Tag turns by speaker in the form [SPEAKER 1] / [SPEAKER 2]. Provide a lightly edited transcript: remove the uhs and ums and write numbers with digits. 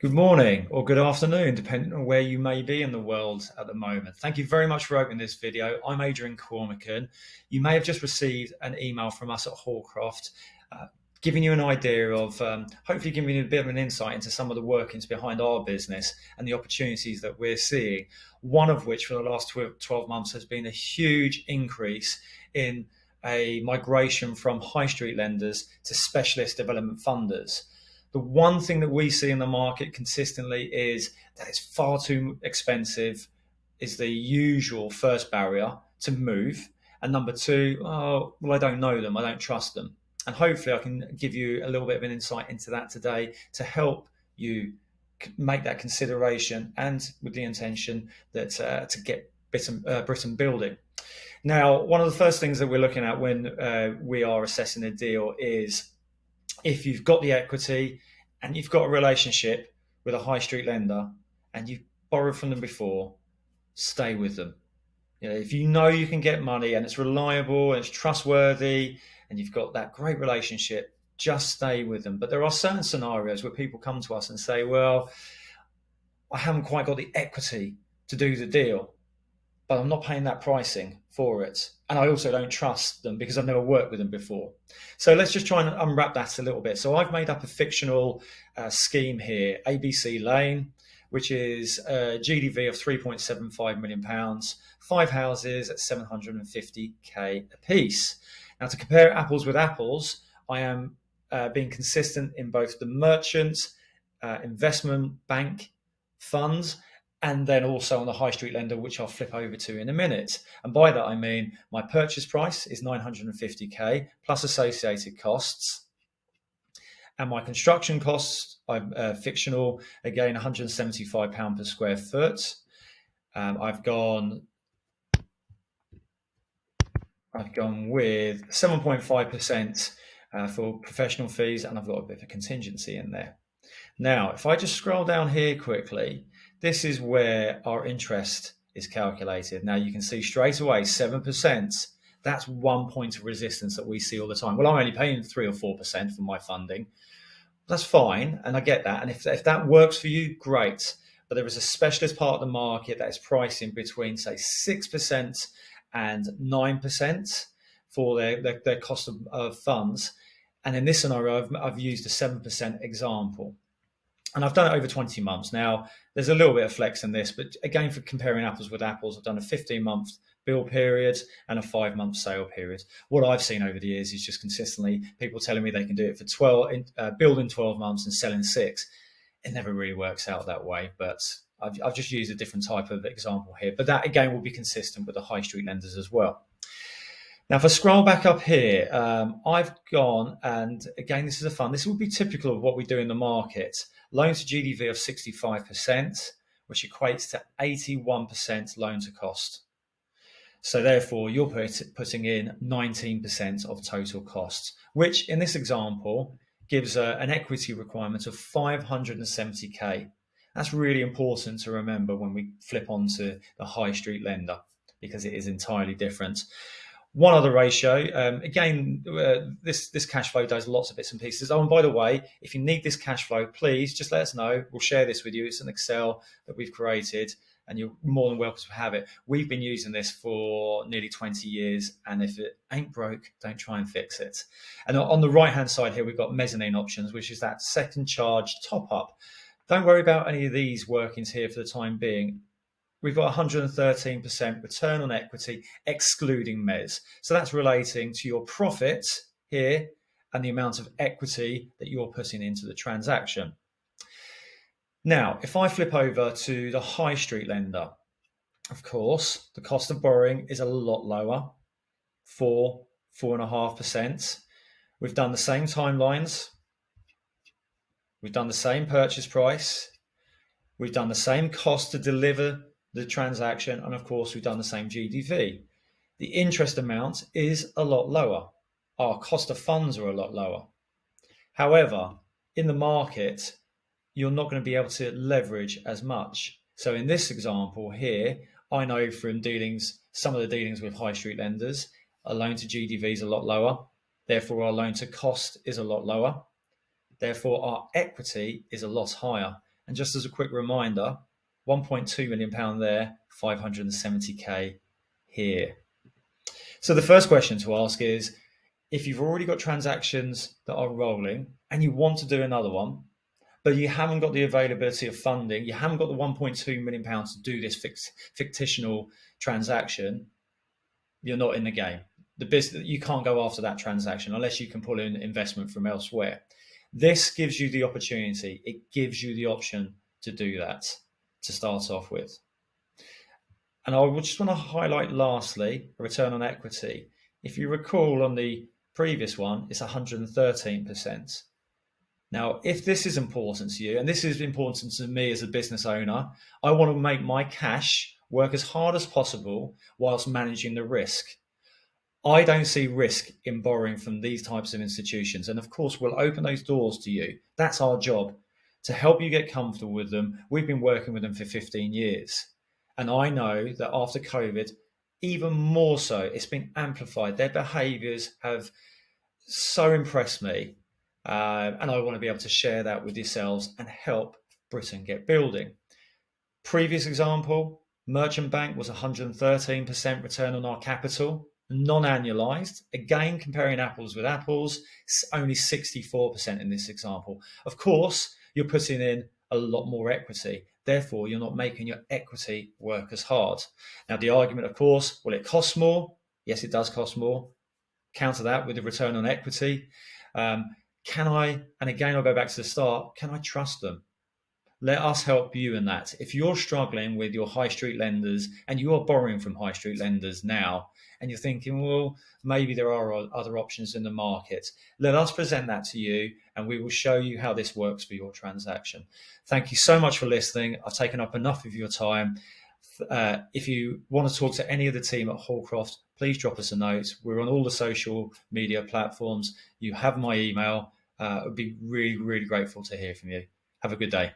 [SPEAKER 1] Good morning or good afternoon, depending on where you may be in the world at the moment. Thank you very much for opening this video. I'm Adrian Cormican. You may have just received an email from us at Hallcroft, giving you an idea of, hopefully giving you a bit of an insight into some of the workings behind our business and the opportunities that we're seeing. One of which for the last 12 months has been a huge increase in a migration from high street lenders to specialist development funders. The one thing that we see in the market consistently is that it's far too expensive, is the usual first barrier to move. And number two, oh, well, I don't know them, I don't trust them. And hopefully, I can give you a little bit of an insight into that today to help you make that consideration and with the intention that to get Britain building. Now, one of the first things that we're looking at when we are assessing a deal is if you've got the equity and you've got a relationship with a high street lender and you've borrowed from them before, stay with them. If you know you can get money and it's reliable and it's trustworthy and you've got that great relationship, just stay with them. But there are certain scenarios where people come to us and say, well, I haven't quite got the equity to do the deal, but I'm not paying that pricing for it. And I also don't trust them because I've never worked with them before. So let's just try and unwrap that a little bit. So I've made up a fictional scheme here, ABC Lane, which is a GDV of £3.75 million, 5 houses at 750k a piece. Now, to compare apples with apples, I am being consistent in both the merchant, investment bank funds, and then also on the high street lender, which I'll flip over to in a minute. And by that, I mean my purchase price is 950k plus associated costs. And my construction costs, I'm fictional, again, £175 per square foot. I've gone with 7.5% for professional fees, and I've got a bit of a contingency in there. Now, if I just scroll down here quickly, this is where our interest is calculated. Now, you can see straight away 7%. That's 1 point of resistance that we see all the time. Well, I'm only paying 3 or 4% for my funding. That's fine, and I get that. And if that works for you, great. But there is a specialist part of the market that is pricing between, say, 6% and 9% for their cost of funds. And in this scenario, I've used a 7% example. And I've done it over 20 months. Now, there's a little bit of flex in this, but again, for comparing apples with apples, I've done a 15-month build period and a 5-month sale period. What I've seen over the years is just consistently people telling me they can do it for 12, build in 12 months and sell in 6. It never really works out that way, but I've just used a different type of example here. But that, again, will be consistent with the high street lenders as well. Now, if I scroll back up here, I've gone, and again, this would be typical of what we do in the market. Loan to GDV of 65%, which equates to 81% loan to cost. So therefore, you're putting in 19% of total costs, which in this example gives an equity requirement of 570k. That's really important to remember when we flip onto the high street lender, because it is entirely different. One other ratio, again, this cash flow does lots of bits and pieces. Oh, and by the way, if you need this cash flow, please just let us know. We'll share this with you. It's an Excel that we've created, and you're more than welcome to have it. We've been using this for nearly 20 years, and if it ain't broke, don't try and fix it. And on the right-hand side here, we've got mezzanine options, which is that second charge top-up. Don't worry about any of these workings here for the time being. We've got 113% return on equity, excluding MES. So that's relating to your profit here and the amount of equity that you're putting into the transaction. Now, if I flip over to the high street lender, of course, the cost of borrowing is a lot lower, 4.5%. We've done the same timelines. We've done the same purchase price. We've done the same cost to deliver the transaction, and of course we've done the same GDV. The interest amount is a lot lower. Our cost of funds are a lot lower. However, in the market, you're not going to be able to leverage as much. So in this example here, I know from some of the dealings with high street lenders, a loan to GDV is a lot lower. Therefore, our loan to cost is a lot lower. Therefore, our equity is a lot higher. And just as a quick reminder, £1.2 million there, 570k here. So the first question to ask is, if you've already got transactions that are rolling and you want to do another one, but you haven't got the availability of funding, you haven't got the £1.2 million to do this fictional transaction, you're not in the game. The business, you can't go after that transaction unless you can pull in investment from elsewhere. This gives you the opportunity. It gives you the option to do that to start off with. And I would just want to highlight lastly, return on equity. If you recall on the previous one, it's 113%. Now, if this is important to you, and this is important to me as a business owner, I want to make my cash work as hard as possible whilst managing the risk. I don't see risk in borrowing from these types of institutions. And of course, we'll open those doors to you. That's our job, to help you get comfortable with them. We've been working with them for 15 years. And I know that after COVID, even more so, it's been amplified. Their behaviours have so impressed me. And I want to be able to share that with yourselves and help Britain get building. Previous example, Merchant Bank was 113% return on our capital, non-annualized. Again, comparing apples with apples, only 64% in this example. Of course, you're putting in a lot more equity. Therefore, you're not making your equity work as hard. Now, the argument, of course, will it cost more? Yes, it does cost more. Counter that with the return on equity. Can I, and again, I'll go back to the start, can I trust them? Let us help you in that. If you're struggling with your high street lenders and you are borrowing from high street lenders now, and you're thinking, well, maybe there are other options in the market, let us present that to you and we will show you how this works for your transaction. Thank you so much for listening. I've taken up enough of your time. If you want to talk to any of the team at Hallcroft, please drop us a note. We're on all the social media platforms. You have my email. I'd be really, really grateful to hear from you. Have a good day.